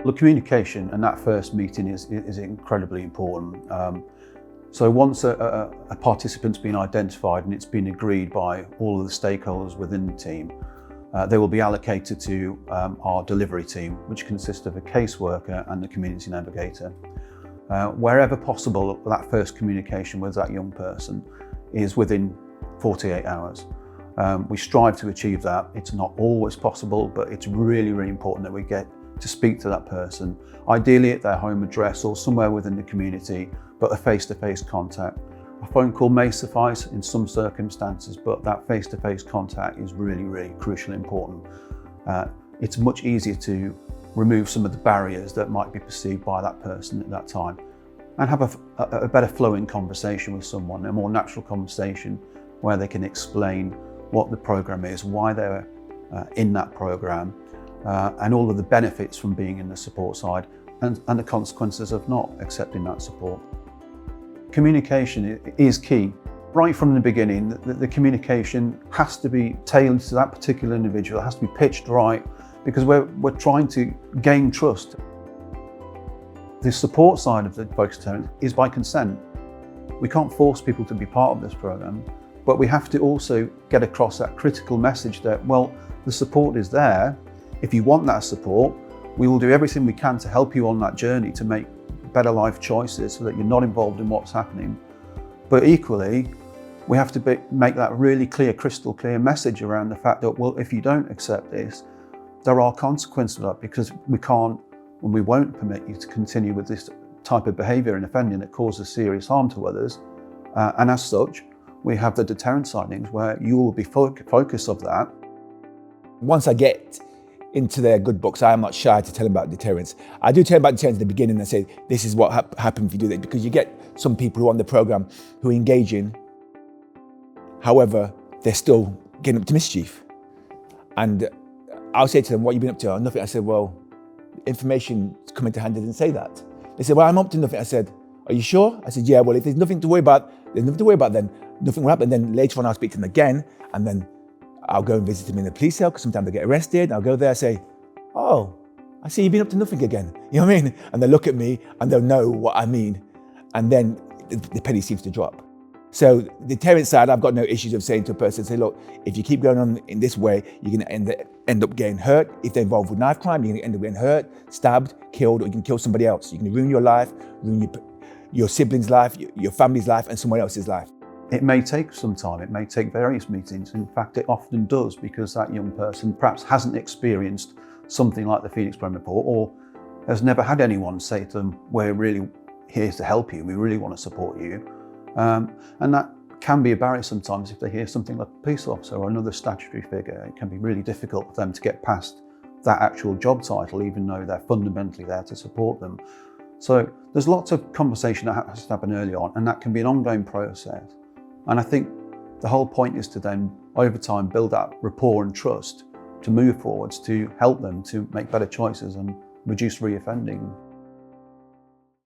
The communication and that first meeting is incredibly important. So once a participant's been identified and it's been agreed by all of the stakeholders within the team, they will be allocated to our delivery team, which consists of a caseworker and the community navigator. Wherever possible, that first communication with that young person is within 48 hours. We strive to achieve that. It's not always possible, but it's really, really important that we get to speak to that person, ideally at their home address or somewhere within the community, but a face-to-face contact. A phone call may suffice in some circumstances, but that face-to-face contact is really, really crucially important. It's much easier to remove some of the barriers that might be perceived by that person at that time and have a better flowing conversation with someone, a more natural conversation where they can explain what the programme is, why they're in that programme, and all of the benefits from being in the support side and the consequences of not accepting that support. Communication is key. Right from the beginning, the communication has to be tailored to that particular individual, it has to be pitched right, because we're trying to gain trust. The support side of the Focused Deterrence is by consent. We can't force people to be part of this programme, but we have to also get across that critical message that, well, the support is there. If you want that support, we will do everything we can to help you on that journey to make better life choices so that you're not involved in what's happening. But equally, we have to make that really clear, crystal clear message around the fact that, well, if you don't accept this, there are consequences of that, because we can't and we won't permit you to continue with this type of behaviour and offending that causes serious harm to others. And as such, we have the deterrence side of things where you will be focused of that. Once I get into their good books, I am not shy to tell them about deterrence. I do tell them about deterrence at the beginning and say, this is what happens if you do that, because you get some people who are on the programme who engage in, however, they're still getting up to mischief. And I'll say to them, what have you been up to? Oh, nothing. I said, well, information coming to hand didn't say that. They said, well, I'm up to nothing. I said, are you sure? I said, yeah, well, if there's nothing to worry about, there's nothing to worry about then. Nothing will happen. Then later on, I'll speak to them again, and then I'll go and visit them in the police cell, because sometimes they get arrested. I'll go there and say, oh, I see you've been up to nothing again. You know what I mean? And they'll look at me and they'll know what I mean. And then the penny seems to drop. So the deterrence side, I've got no issues of saying to a person, say, look, if you keep going on in this way, you're going to end up getting hurt. If they're involved with knife crime, you're going to end up getting hurt, stabbed, killed, or you can kill somebody else. You can ruin your life, ruin your sibling's life, your family's life, and someone else's life. It may take some time, it may take various meetings. In fact, it often does, because that young person perhaps hasn't experienced something like the Phoenix Program report, or has never had anyone say to them, we're really here to help you, we really want to support you. And that can be a barrier sometimes if they hear something like a police officer or another statutory figure. It can be really difficult for them to get past that actual job title, even though they're fundamentally there to support them. So there's lots of conversation that has to happen early on, and that can be an ongoing process. And I think the whole point is to then, over time, build that rapport and trust to move forwards, to help them to make better choices and reduce reoffending.